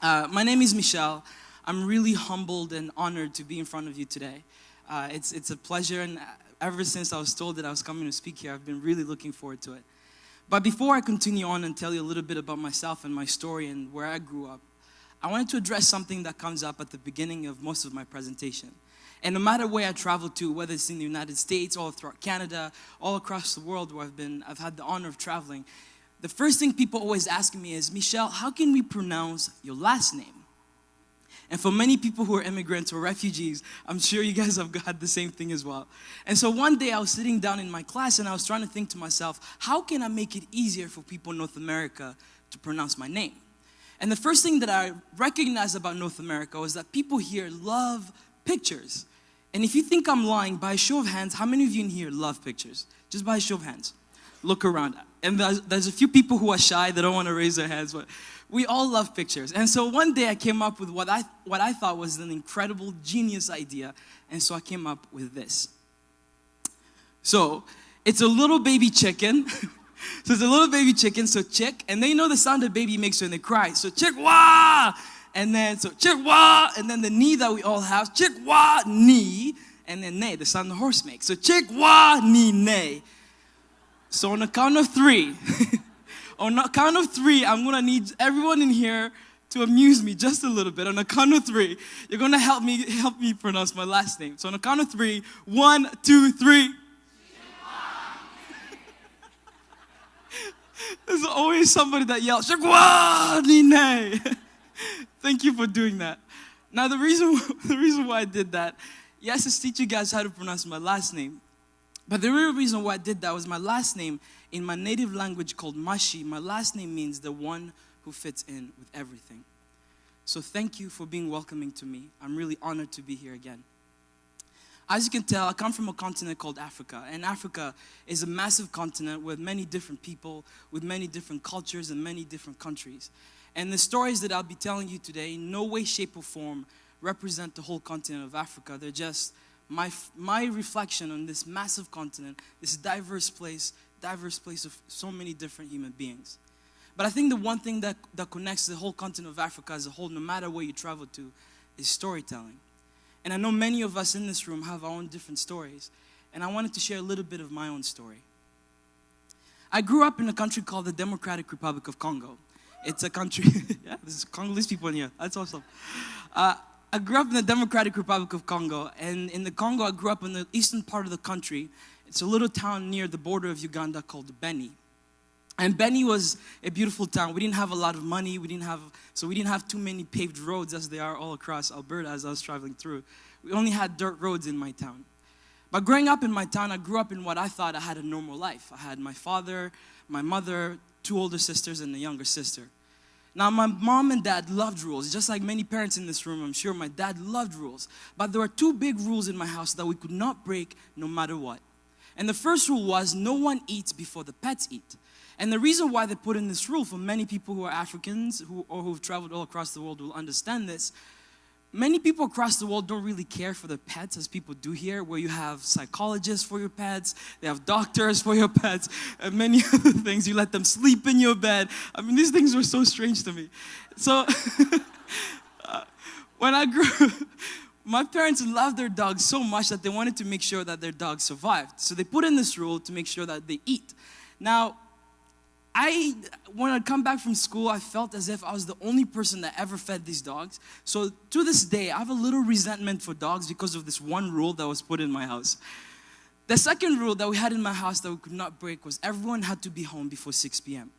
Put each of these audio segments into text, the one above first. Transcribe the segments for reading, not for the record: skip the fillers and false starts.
My name is Michel. I'm really humbled and honored to be in front of you today. It's a pleasure, and ever since I was told that I was coming to speak here, I've been really looking forward to it. But before I continue on and tell you a little bit about myself and my story and where I grew up, I wanted to address something that comes up at the beginning of most of my presentation. And no matter where I travel to, whether it's in the United States, all throughout Canada, all across the world where I've had the honor of traveling, the first thing people always ask me is, Michel, how can we pronounce your last name? And for many people who are immigrants or refugees, I'm sure you guys have had the same thing as well. And so one day I was sitting down in my class and I was trying to think to myself, how can I make it easier for people in North America to pronounce my name? And the first thing that I recognized about North America was that people here love pictures. And if you think I'm lying, by a show of hands, how many of you in here love pictures? Just by a show of hands. Look around. And there's a few people who are shy, they don't want to raise their hands, but we all love pictures. And so one day I came up with what I thought was an incredible, genius idea. And so I came up with this. So it's a little baby chicken. So it's a little baby chicken, so chick. And then you know the sound a baby makes when they cry. So chick, wah! And then, so chick, wah! And then the knee that we all have, chick, wah, knee. And then neigh, the sound the horse makes. So chick, wah, knee, neigh. So on the count of three, I'm going to need everyone in here to amuse me just a little bit. On the count of three, you're going to help me pronounce my last name. So on the count of three, 1, 2, 3. There's always somebody that yells, Chikwanine. Thank you for doing that. Now the reason why I did that, yes, is teach you guys how to pronounce my last name. But the real reason why I did that was my last name in my native language called Mashi. My last name means the one who fits in with everything. So thank you for being welcoming to me. I'm really honored to be here again. As you can tell, I come from a continent called Africa. And Africa is a massive continent with many different people, with many different cultures and many different countries. And the stories that I'll be telling you today in no way, shape, or form represent the whole continent of Africa. They're just my reflection on this massive continent, this diverse place of so many different human beings. But I think the one thing that connects the whole continent of Africa as a whole, no matter where you travel to, is storytelling. And I know many of us in this room have our own different stories. And I wanted to share a little bit of my own story. I grew up in a country called the Democratic Republic of Congo. It's a country, yeah, there's Congolese people in here. That's awesome. I grew up in the Democratic Republic of Congo. And in the Congo, I grew up in the eastern part of the country. It's a little town near the border of Uganda called Beni. And Beni was a beautiful town. We didn't have a lot of money. We didn't have too many paved roads as they are all across Alberta as I was traveling through. We only had dirt roads in my town. But growing up in my town, I grew up in what I thought I had a normal life. I had my father, my mother, 2 older sisters, and a younger sister. Now, my mom and dad loved rules. Just like many parents in this room, I'm sure my dad loved rules. But there were 2 big rules in my house that we could not break no matter what. And the first rule was no one eats before the pets eat. And the reason why they put in this rule, for many people who are Africans or who've traveled all across the world will understand this, many people across the world don't really care for their pets as people do here, where you have psychologists for your pets, they have doctors for your pets, and many other things. You let them sleep in your bed. I mean, these things were so strange to me. So when I grew up, my parents loved their dogs so much that they wanted to make sure that their dogs survived. So they put in this rule to make sure that they eat. Now, when I'd come back from school, I felt as if I was the only person that ever fed these dogs. So to this day, I have a little resentment for dogs because of this one rule that was put in my house. The second rule that we had in my house that we could not break was everyone had to be home before 6 p.m.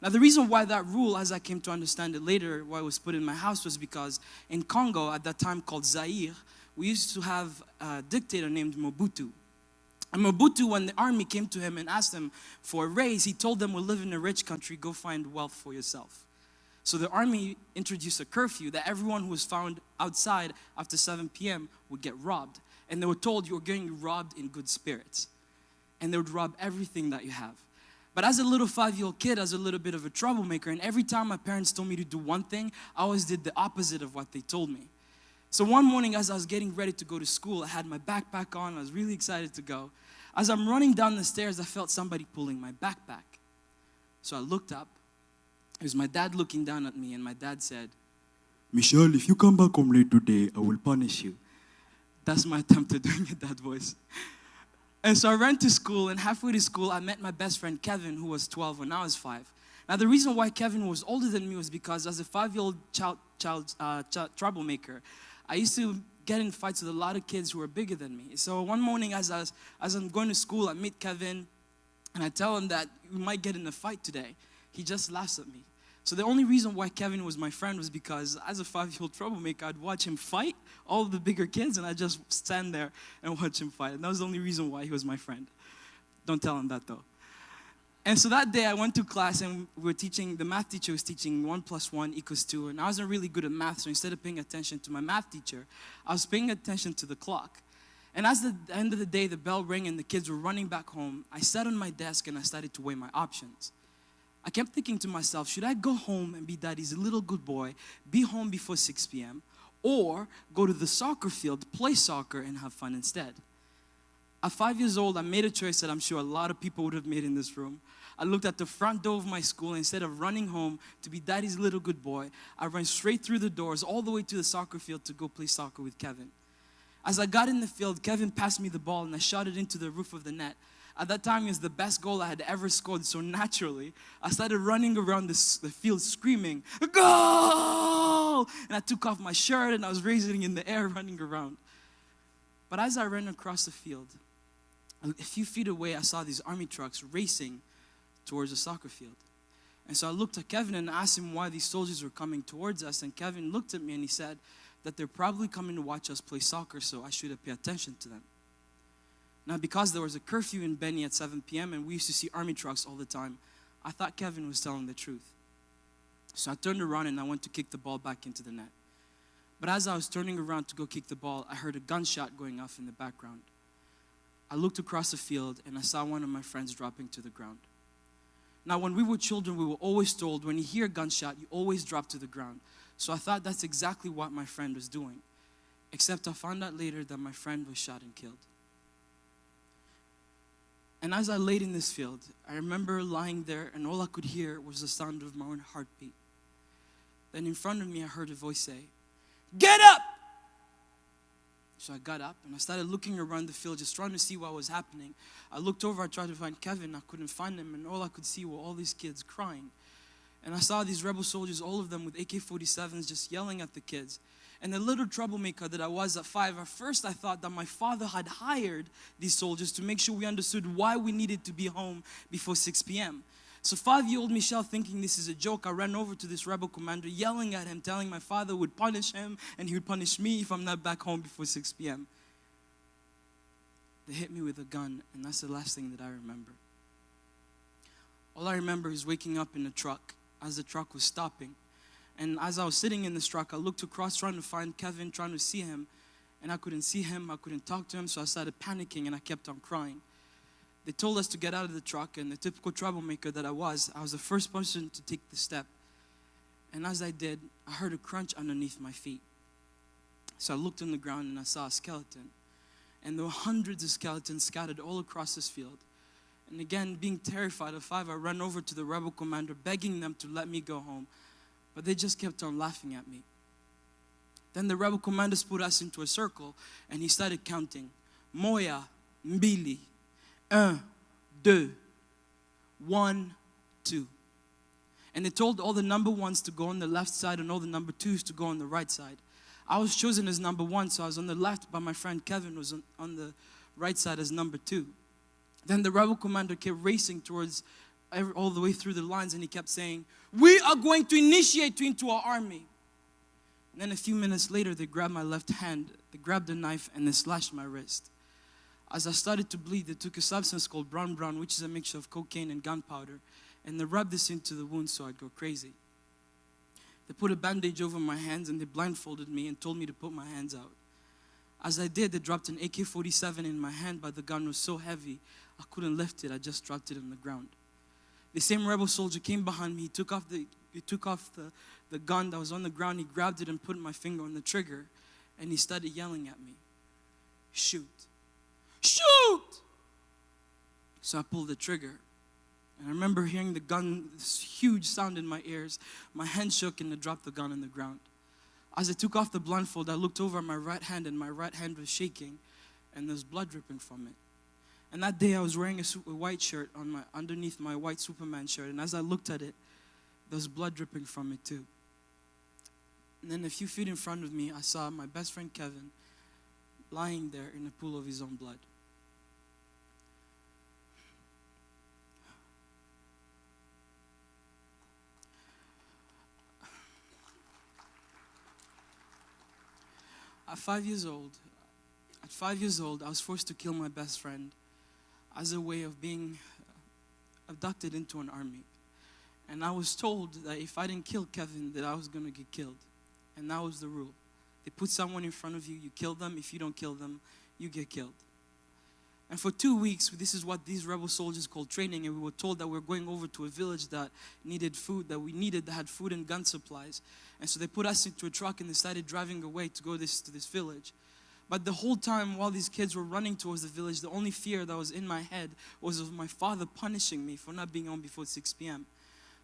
Now the reason why that rule, as I came to understand it later, why it was put in my house was because in Congo, at that time called Zaire, we used to have a dictator named Mobutu. And Mobutu, when the army came to him and asked him for a raise, he told them, we live in a rich country, go find wealth for yourself. So the army introduced a curfew that everyone who was found outside after 7 p.m. would get robbed. And they were told, you're getting robbed in good spirits. And they would rob everything that you have. But as a little 5-year-old kid, as a little bit of a troublemaker, and every time my parents told me to do one thing, I always did the opposite of what they told me. So one morning as I was getting ready to go to school, I had my backpack on, I was really excited to go. As I'm running down the stairs, I felt somebody pulling my backpack. So I looked up. It was my dad looking down at me, and my dad said, Michel, if you come back home late today, I will punish you. That's my attempt at doing a dad voice. And so I ran to school, and halfway to school, I met my best friend Kevin, who was 12 when I was 5. Now, the reason why Kevin was older than me was because as a 5-year-old troublemaker, I used to get in fights with a lot of kids who were bigger than me. So one morning, as I'm going to school, I meet Kevin, and I tell him that we might get in a fight today. He just laughs at me. So the only reason why Kevin was my friend was because as a 5-year-old troublemaker, I'd watch him fight all of the bigger kids, and I'd just stand there and watch him fight. And that was the only reason why he was my friend. Don't tell him that, though. And so that day, I went to class, and the math teacher was teaching 1 + 1 = 2. And I wasn't really good at math, so instead of paying attention to my math teacher, I was paying attention to the clock. And as the end of the day, the bell rang and the kids were running back home, I sat on my desk and I started to weigh my options. I kept thinking to myself, should I go home and be daddy's little good boy, be home before 6 p.m., or go to the soccer field, play soccer, and have fun instead? At 5 years old, I made a choice that I'm sure a lot of people would have made in this room. I looked at the front door of my school, and instead of running home to be daddy's little good boy, I ran straight through the doors all the way to the soccer field to go play soccer with Kevin. As I got in the field, Kevin passed me the ball, and I shot it into the roof of the net. At that time, it was the best goal I had ever scored, so naturally, I started running around the field screaming, "Goal!" And I took off my shirt, and I was raising it in the air, running around. But as I ran across the field, a few feet away, I saw these army trucks racing towards the soccer field. And so I looked at Kevin and asked him why these soldiers were coming towards us, and Kevin looked at me and he said that they're probably coming to watch us play soccer, so I should pay attention to them. Now, because there was a curfew in Beni at 7 p.m. and we used to see army trucks all the time, I thought Kevin was telling the truth. So I turned around and I went to kick the ball back into the net. But as I was turning around to go kick the ball, I heard a gunshot going off in the background. I looked across the field and I saw one of my friends dropping to the ground. Now, when we were children, we were always told when you hear a gunshot, you always drop to the ground. So I thought that's exactly what my friend was doing. Except I found out later that my friend was shot and killed. And as I laid in this field, I remember lying there and all I could hear was the sound of my own heartbeat. Then in front of me, I heard a voice say, "Get up!" So I got up and I started looking around the field, just trying to see what was happening. I looked over, I tried to find Kevin, I couldn't find him, and all I could see were all these kids crying. And I saw these rebel soldiers, all of them with AK-47s, just yelling at the kids. And the little troublemaker that I was at 5, at first I thought that my father had hired these soldiers to make sure we understood why we needed to be home before 6 p.m. So 5-year-old Michel, thinking this is a joke, I ran over to this rebel commander, yelling at him, telling my father would punish him and he would punish me if I'm not back home before 6 p.m. They hit me with a gun, and that's the last thing that I remember. All I remember is waking up in a truck as the truck was stopping. And as I was sitting in this truck, I looked across trying to find Kevin, trying to see him. And I couldn't see him, I couldn't talk to him, so I started panicking and I kept on crying. They told us to get out of the truck, and the typical troublemaker that I was the first person to take the step. And as I did, I heard a crunch underneath my feet. So I looked on the ground and I saw a skeleton. And there were hundreds of skeletons scattered all across this field. And again, being terrified of 5, I ran over to the rebel commander, begging them to let me go home. But they just kept on laughing at me. Then the rebel commanders put us into a circle and he started counting. Moya, mbili, 1, 2, 1, 2. And they told all the number 1s to go on the left side and all the number 2s to go on the right side. I was chosen as number 1, so I was on the left, but my friend Kevin was on the right side as number 2. Then the rebel commander kept racing towards all the way through the lines, and he kept saying, "We are going to initiate you into our army." And then a few minutes later, they grabbed my left hand, they grabbed a knife, and they slashed my wrist. As I started to bleed, they took a substance called brown, which is a mixture of cocaine and gunpowder, and they rubbed this into the wound so I'd go crazy. They put a bandage over my hands, and they blindfolded me and told me to put my hands out. As I did, they dropped an AK-47 in my hand, but the gun was so heavy, I couldn't lift it. I just dropped it on the ground. The same rebel soldier came behind me. He took off the gun that was on the ground. He grabbed it and put my finger on the trigger. And he started yelling at me, "Shoot! Shoot!" So I pulled the trigger. And I remember hearing the gun, this huge sound in my ears. My hand shook and I dropped the gun on the ground. As I took off the blindfold, I looked over at my right hand, and my right hand was shaking, and there's blood dripping from it. And that day I was wearing a white shirt underneath my white Superman shirt, and as I looked at it, there was blood dripping from it too. And then a few feet in front of me, I saw my best friend Kevin lying there in a pool of his own blood. At 5 years old, I was forced to kill my best friend as a way of being abducted into an army. And I was told that if I didn't kill Kevin, that I was going to get killed. And that was the rule. They put someone in front of you, you kill them. If you don't kill them, you get killed. And for 2 weeks, this is what these rebel soldiers called training, and we were told that we were going over to a village that needed food, that had food and gun supplies. And so they put us into a truck and they started driving away to go to this village. But the whole time while these kids were running towards the village, the only fear that was in my head was of my father punishing me for not being home before 6 p.m.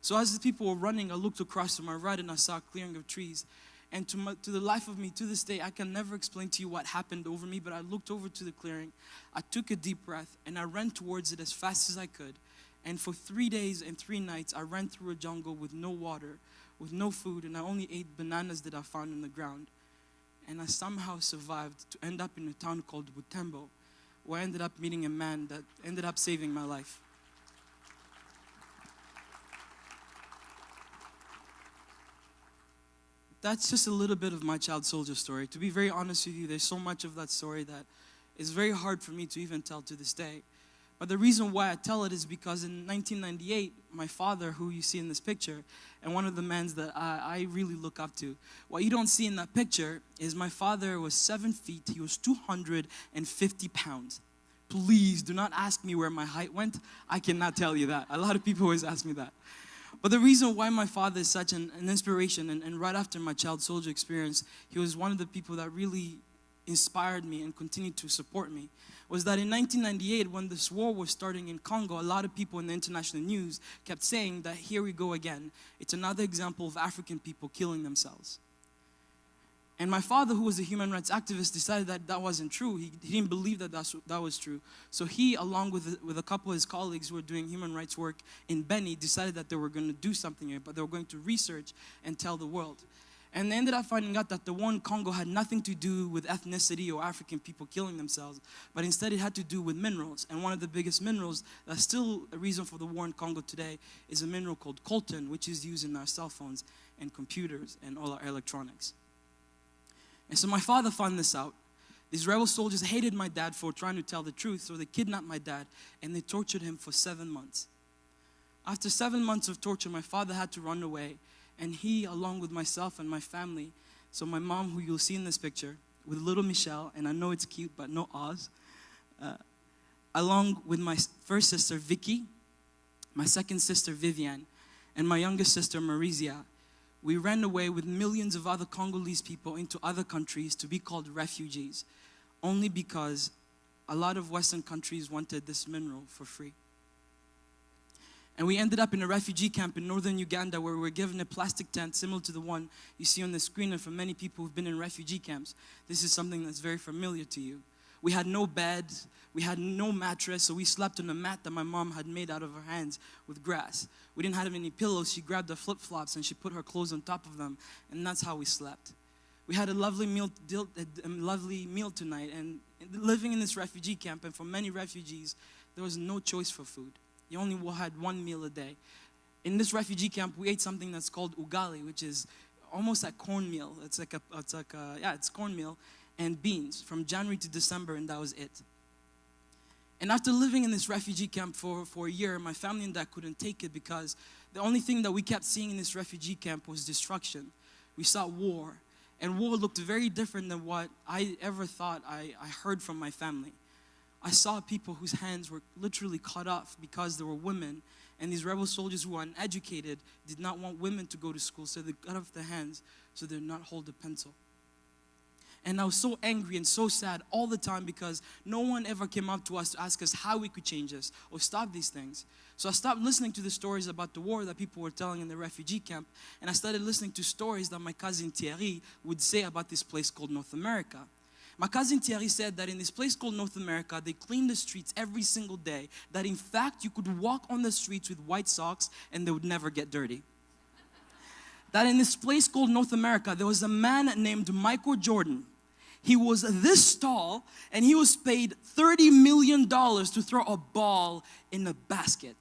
So as the people were running, I looked across to my right and I saw a clearing of trees. And to the life of me, to this day, I can never explain to you what happened over me, but I looked over to the clearing, I took a deep breath, and I ran towards it as fast as I could. And for 3 days and 3 nights, I ran through a jungle with no water, with no food, and I only ate bananas that I found on the ground. And I somehow survived to end up in a town called Butembo, where I ended up meeting a man that ended up saving my life. That's just a little bit of my child soldier story. To be very honest with you, there's so much of that story that is very hard for me to even tell to this day. But the reason why I tell it is because in 1998, my father, who you see in this picture, and one of the men that I really look up to, what you don't see in that picture is my father was 7 feet, he was 250 pounds. Please do not ask me where my height went. I cannot tell you that. A lot of people always ask me that. But the reason why my father is such an inspiration, and right after my child soldier experience, he was one of the people that really inspired me and continued to support me, was that in 1998, when this war was starting in Congo, a lot of people in the international news kept saying that here we go again. It's another example of African people killing themselves. And my father, who was a human rights activist, decided that that wasn't true. He didn't believe that that was true. So he, along with a couple of his colleagues who were doing human rights work in Beni, decided that they were going to do something here, but they were going to research and tell the world. And they ended up finding out that the war in Congo had nothing to do with ethnicity or African people killing themselves, but instead it had to do with minerals. And one of the biggest minerals that's still a reason for the war in Congo today is a mineral called coltan, which is used in our cell phones and computers and all our electronics. And so my father found this out. These rebel soldiers hated my dad for trying to tell the truth, so they kidnapped my dad and they tortured him for 7 months. After 7 months of torture, my father had to run away, and he, along with myself and my family, so my mom, who you'll see in this picture, with little Michel, and I know it's cute, but no Oz, along with my first sister, Vicky, my second sister, Viviane, and my youngest sister, Marizia, we ran away with millions of other Congolese people into other countries to be called refugees, only because a lot of Western countries wanted this mineral for free. And we ended up in a refugee camp in northern Uganda, where we were given a plastic tent similar to the one you see on the screen. And for many people who've been in refugee camps, this is something that's very familiar to you. We had no bed, we had no mattress, so we slept on a mat that my mom had made out of her hands with grass. We didn't have any pillows. She grabbed the flip-flops and she put her clothes on top of them, and that's how we slept. We had a lovely meal tonight, and living in this refugee camp, and for many refugees, there was no choice for food. You only had one meal a day. In this refugee camp, we ate something that's called ugali, which is almost like cornmeal. It's cornmeal and beans from January to December, and that was it. And after living in this refugee camp for a year, my family and I couldn't take it, because the only thing that we kept seeing in this refugee camp was destruction. We saw war, and war looked very different than what I ever thought I heard from my family. I saw people whose hands were literally cut off because they were women, and these rebel soldiers who were uneducated did not want women to go to school, so they cut off their hands so they did not hold a pencil. And I was so angry and so sad all the time because no one ever came up to us to ask us how we could change this or stop these things. So I stopped listening to the stories about the war that people were telling in the refugee camp, and I started listening to stories that my cousin Thierry would say about this place called North America. My cousin Thierry said that in this place called North America, they clean the streets every single day, that in fact you could walk on the streets with white socks and they would never get dirty. That in this place called North America, there was a man named Michael Jordan. He was this tall, and he was paid $30 million to throw a ball in a basket.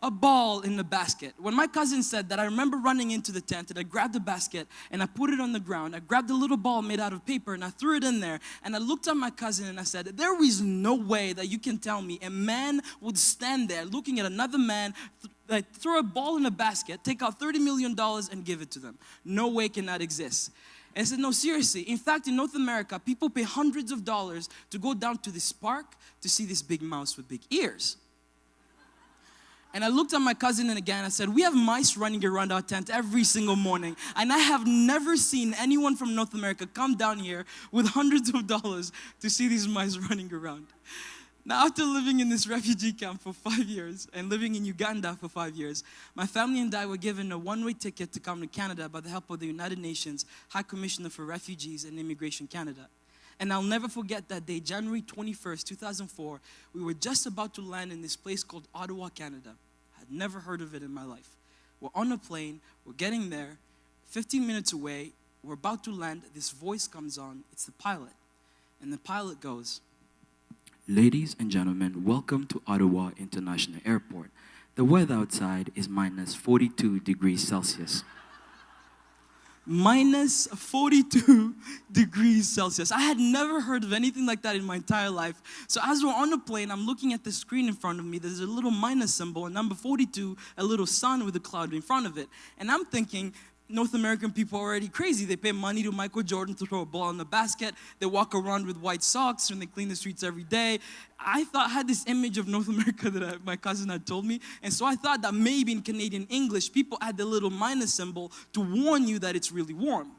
A ball in the basket. When my cousin said that, I remember running into the tent and I grabbed the basket and I put it on the ground. I grabbed a little ball made out of paper and I threw it in there. And I looked at my cousin and I said, there is no way that you can tell me a man would stand there looking at another man, throw a ball in a basket, take out $30 million and give it to them. No way can that exist. And I said, no, seriously. In fact, in North America, people pay hundreds of dollars to go down to this park to see this big mouse with big ears. And I looked at my cousin and again, I said, we have mice running around our tent every single morning. And I have never seen anyone from North America come down here with hundreds of dollars to see these mice running around. Now, after living in this refugee camp for 5 years and living in Uganda for 5 years, my family and I were given a one-way ticket to come to Canada by the help of the United Nations High Commissioner for Refugees and Immigration Canada. And I'll never forget that day, January 21st, 2004, we were just about to land in this place called Ottawa, Canada. I had never heard of it in my life. We're on a plane, we're getting there, 15 minutes away, we're about to land, this voice comes on, it's the pilot. And the pilot goes, "Ladies and gentlemen, welcome to Ottawa International Airport. The weather outside is minus 42 degrees Celsius." Minus 42 degrees Celsius. I had never heard of anything like that in my entire life. So as we're on the plane, I'm looking at the screen in front of me. There's a little minus symbol, and number 42, a little sun with a cloud in front of it. And I'm thinking, North American people are already crazy. They pay money to Michael Jordan to throw a ball in the basket. They walk around with white socks and they clean the streets every day. I had this image of North America that my cousin had told me. And so I thought that maybe in Canadian English, people add the little minus symbol to warn you that it's really warm.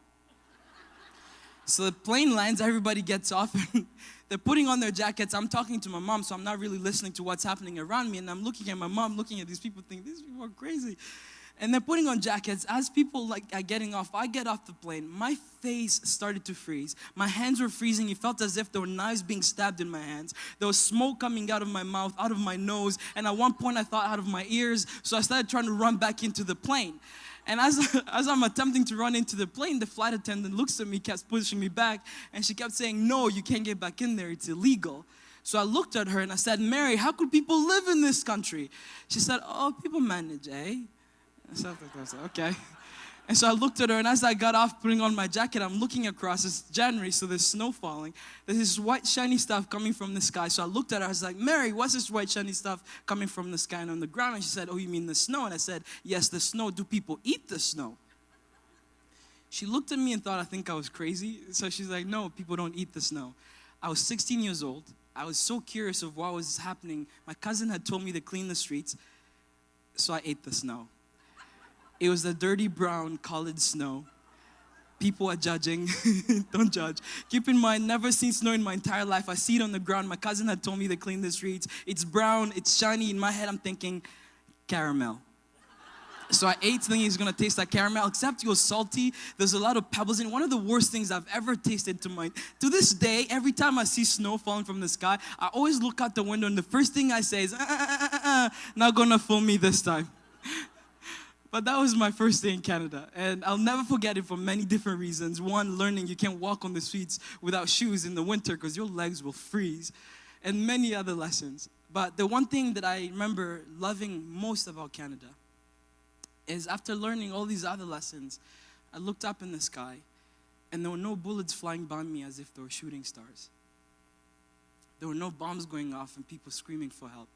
So the plane lands, everybody gets off, and they're putting on their jackets. I'm talking to my mom, so I'm not really listening to what's happening around me. And I'm looking at my mom, looking at these people, thinking, these people are crazy. And they're putting on jackets. As people are getting off, I get off the plane. My face started to freeze. My hands were freezing. It felt as if there were knives being stabbed in my hands. There was smoke coming out of my mouth, out of my nose. And at one point, I thought out of my ears. So I started trying to run back into the plane. And as I'm attempting to run into the plane, the flight attendant looks at me, kept pushing me back. And she kept saying, "No, you can't get back in there. It's illegal." So I looked at her and I said, "Mary, how could people live in this country?" She said, "Oh, people manage, eh?" So I was like, okay. And so I looked at her, and as I got off putting on my jacket, I'm looking across. It's January, so there's snow falling. There's this white shiny stuff coming from the sky. So I looked at her, I was like, "Mary, what's this white shiny stuff coming from the sky and on the ground?" And she said, "Oh, you mean the snow?" And I said, "Yes, the snow. Do people eat the snow?" She looked at me and thought I think I was crazy. So she's like, "No, people don't eat the snow." I was 16 years old. I was so curious of what was happening. My cousin had told me to clean the streets, so I ate the snow. It was the dirty brown colored snow. People are judging. Don't judge. Keep in mind, never seen snow in my entire life. I see it on the ground. My cousin had told me to clean the streets. It's brown. It's shiny. In my head, I'm thinking, caramel. So I ate thinking it's going to taste like caramel, except it was salty. There's a lot of pebbles in it. One of the worst things I've ever tasted to this day, every time I see snow falling from the sky, I always look out the window, and the first thing I say is, not going to fool me this time. But that was my first day in Canada, and I'll never forget it for many different reasons. One, learning you can't walk on the streets without shoes in the winter because your legs will freeze, and many other lessons. But the one thing that I remember loving most about Canada is after learning all these other lessons, I looked up in the sky, and there were no bullets flying by me as if they were shooting stars. There were no bombs going off and people screaming for help.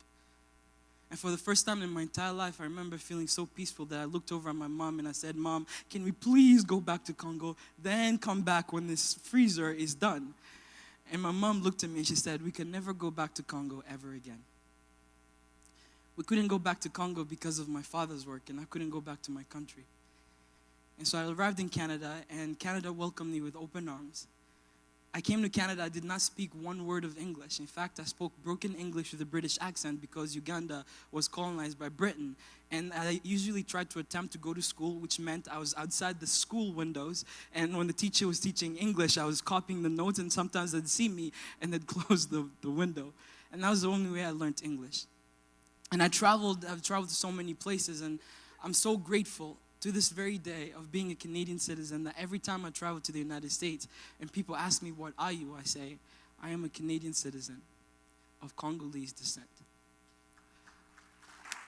And for the first time in my entire life, I remember feeling so peaceful that I looked over at my mom and I said, "Mom, can we please go back to Congo, then come back when this freezer is done?" And my mom looked at me and she said, "We can never go back to Congo ever again." We couldn't go back to Congo because of my father's work, and I couldn't go back to my country. And so I arrived in Canada, and Canada welcomed me with open arms. I came to Canada, I did not speak one word of English. In fact, I spoke broken English with a British accent because Uganda was colonized by Britain. And I usually tried to attempt to go to school, which meant I was outside the school windows. And when the teacher was teaching English, I was copying the notes, and sometimes they'd see me and they'd close the window. And that was the only way I learned English. And I've traveled to so many places, and I'm so grateful to this very day of being a Canadian citizen that every time I travel to the United States and people ask me, what are you? I say, I am a Canadian citizen of Congolese descent.